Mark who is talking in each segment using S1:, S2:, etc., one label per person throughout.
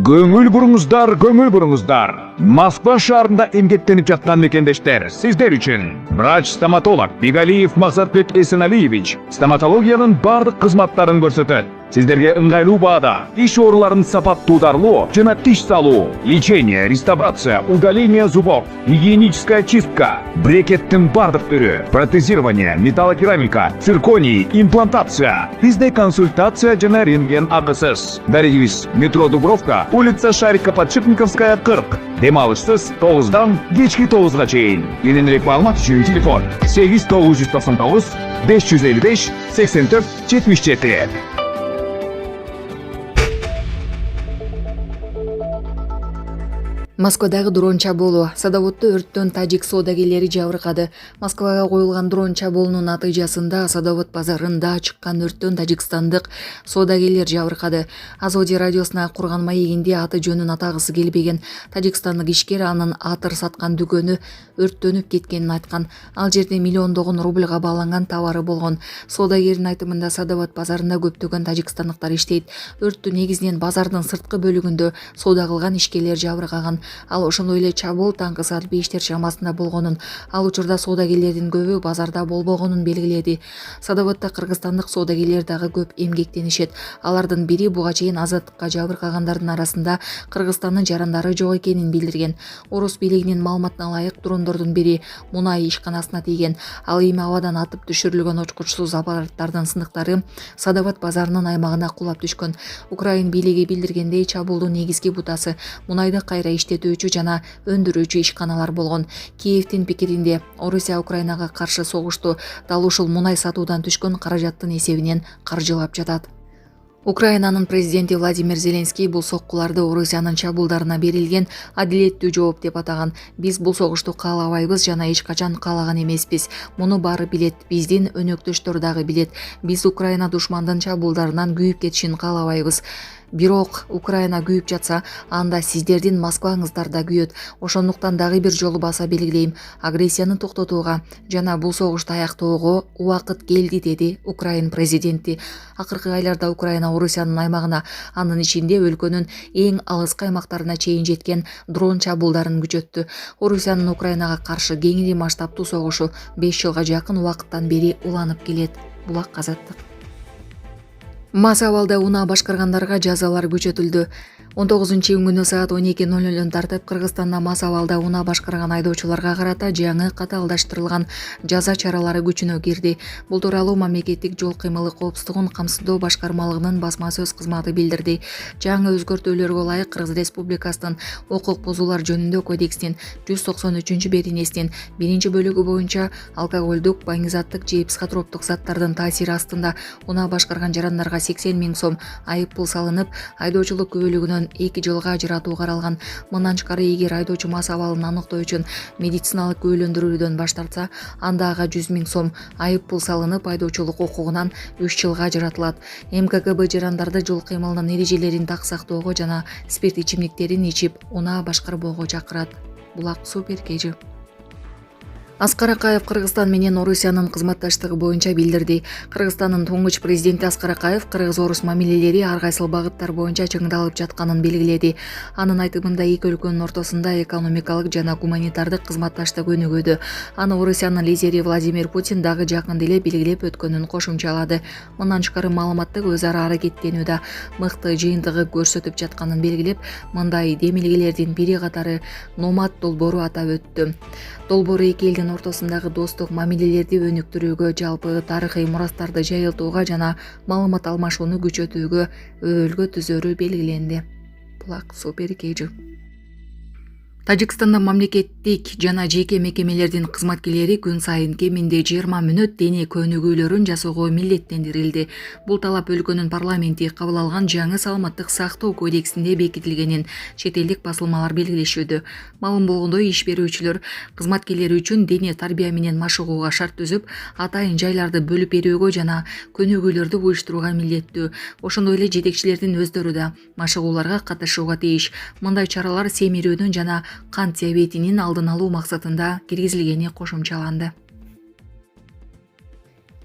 S1: Көңүл буруңуздар. Москва шаарында эмгектенип жаткан мекендештер, сиздер үчүн. Врач-стоматолог Бигалиев Мақсатбек Эсеналиевич стоматологиянын бардык кызматтарын көрсөтөт. Сиздерге ыңгайлуу баада, иш ооруларын сапаттуударлоо жана тиш салуу, лечение, реставрация, удаление зубов, гигиеническая чистка, брекеттин бардык түрү, протезирование, металлокерамика, цирконий, имплантация, бизде консультация жана рентген акысыз. Дарегибиз: метро Дубровка, улица Шарика-Подшипниковская, 40. Дем алышсыз 9-дан кечки 9-га чейин. Кененирээк маалымат үчүн телефон 8999 555 84 77.
S2: Москвадагы дрон чабуулу. Садоводдо өрттөн тажик соодагерлери жабыркады. Москвага коюлган дрон чабуулунун натыйжасында Садовод базарында чыккан өрттөн тажикстандык соодагерлер жабыркады. Азоди радиосуна курган маегинде аты жөнүн атагысы келбеген тажикстандык ишкер анын атыр саткан дүкөнү өрттөнүп кеткенин айткан. Ал жерде миллиондогон рубльга бааланган товары болгон. Соодагердин айтымында Садовод базарында көптөгөн тажикстандыктар иштейт. Өрттү негизинен базардын сырткы бөлүгүндө соода кылган ишкерлер жабыркаган. Ал ошондой эле чабуул таңкы саат 5 чамасында болгонун, ал учурда соодагерлердин көбү базарда болбогонун белгиледи. Садоводдо кыргызстандык соодагерлер дагы көп эмгектенишет. Алардын бири буга чейин азаттыкка жабыркагандардын арасында Кыргызстандын жарандары жок экенин билдирген. Орус бийлигинин маалыматына ылайык дрондордун бири мунай ишканасына тийген. Ал эми абадан атып түшүрүлгөн очкучсуз аппараттардын сындыктары Садовод базарынын аймагына кулап түшкөн. Украин бийлиги билдиргендей, чабуулдун негизги бутасы мунайды кайра иштетүүчү жана өндүрүүчү ишканалар болгон. Киевдин пикиринде, Орусия Украинага каршы согушту дал ушул мунай сатуудан түшкөн каражаттын эсебинен каржылап жатат. Украинанын президенти Владимир Зеленский бул соккуларды Орусиянын чабуулдарына берилген адилеттүү жооп деп атаган. Биз бул согушту каалабайбыз жана эч качан каалаган эмеспиз. Муну баары билет, биздин өнөктөштөр дагы билет. Биз Украина душмандын чабуулдарынан күйүп кетишин каалабайбыз. Бирок Украина күйүп жатса, анда сиздердин Москваңыздар да күйөт. Ошондуктан дагы бир жолу баса белгилейм: агрессияны токтотууга жана бул согушту аяктоого убакыт келди, деди Украин президенти. Акыркы айларда Украина Орусиянын аймагына, анын ичинде өлкөнүн эң алыскы аймактарына чейин жеткен дрон чабуулдарын күчөттү. Орусиянын Украинага каршы кеңири масштабтуу согушу 5 жылга жакын убакыттан бери уланып келет. Булак Азаттык. Мас абалда унаа башкаргандарга жазалар күчөтүлдү. 19-июнь саат 12:00 тартып Кыргызстанда мас абалда унаа башкарган айдоочуларга карата жаңы катаалдаштырылган жаза чаралары күчүнө кирди. Бул тууралуу мамлекеттик жол кыймылы коопсуздугун камсыздоо башкармалыгынын басма сөз кызматы билдирди. Жаңы өзгөртүүлөргө ылайык Кыргыз Республикасынын укук бузуулар жөнүндө кодексинин 193-беренесинин 1-бөлүгү боюнча алкоголдук, баңизаттык же психотроптук заттардын таасири астында унаа башкарган жарандарга 80 000 сом айып пул салынып, айдоочулук күбөлүгүнөн 2 жылга ажыратуу каралган. Мындан тышкары, эгер айдоочу мас абалын аныктоо үчүн медициналык күбөлөндүрүүдөн баш тартса, анда ага 100 000 сом айып пул салынып, айдоочулук укугунан 3 жылга ажыратылат. МККБ жарандарды жол кыймылынын эрежелерин так сактоого жана спирт ичимдиктерин ичип унаа башкарбоого чакырат. Булак Супер Кежи. Аскар Акаев Кыргызстан менен Орусиянын кызматташтыгы боюнча билдирди. Кыргызстандын туңгуч президенти Аскар Акаев кыргыз-орус мамилелери ар кайсыл багыттар боюнча чыңдалып жатканын белгиледи. Анын айтымында эки өлкөнүн ортосунда экономикалык жана гуманитардык кызматташтык өнүгүүдө. Аны Орусиянын лидери Владимир Путин дагы жакында эле белгилеп өткөнүн кошумчалады. Мындан тышкары маалыматтык өз ара аракеттенүүдө мыкты жыйынтыгы көрсөтүп жатканын белгилеп, мындай демилгелердин бири катары Номад долбоору атап өттү. Долбоор эки элдин ортосундагы достук мамилелерди өнүктүрүүгө, жалпы тарыхый мурастарды жайылтууга жана маалымат алмашууну күчөтүүгө өбөлгө түзөрү белгиленди. Булак Супер Кежи. Тажикстанда мамлекеттик жана жеке мекемелердин кызматкерлери күн сайын кеминде 20 мүнөт дене көнүгүүлөрүн жасоого милдеттендирилди. Бул талап өлкөнүн парламенти кабыл алган жаңы саламаттык сактоо кодексинде бекитилгенин чет элдик басылмалар белгилешүүдө. Маалым болгондой, иш берүүчүлөр кызматкерлери үчүн дене тарбия менен машыгууга шарт түзүп, атайын жайларды бөлүп берүүгө жана көнүгүүлөрдү уюштурууга милдеттүү. Ошондой эле жетекчилердин өздөрү да машыгууларга катышууга тийиш. Мындай чаралар семирүүнүн жана кант диабетинин алдын алуу максатында киргизилгени кошумчаланды.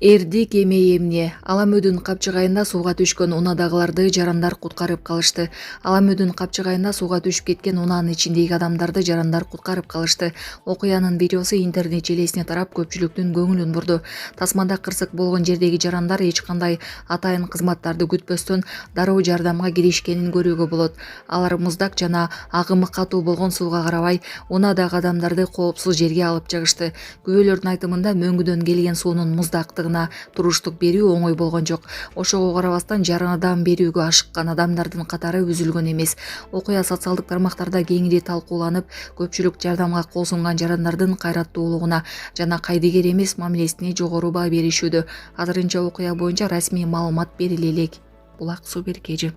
S2: Эрдик эме эмне. Аламөдүн капчыгайында сууга түшкөн унадагыларды жарандар куткарып калышты. Аламөдүн капчыгайында сууга түшүп кеткен унаанын ичиндеги адамдарды жарандар куткарып калышты. Окуянын видеосу интернет желесине тарап көпчүлүктүн көңүлүн бурду. Тасмада кырсык болгон жердеги жарандар эч кандай атайын кызматтарды күтпөстөн дароо жардамга киришкенин көрүүгө болот. Алар муздак жана агымы катуу болгон сууга карабай унаадагы адамдарды коопсуз жерге алып чыгышты. Күбөлөрдүн айтымында мөңгүдөн келген суунун муздактыгына туруштук берүү оңой болгон жок. Ошого карабастан жаранадан берүүгө ашыккан адамдардын катары үзүлгөн эмес. Окуя социалдык тармактарда кеңири талкууланып, көпчүлүк жардамга кол сунган жарандардын кайраттуулугуна жана кайдыгер эмес мамилесине жогору баа беришүүдө. Азырынча окуя боюнча расмий маалымат бериле элек. Булак Суу Беркежи.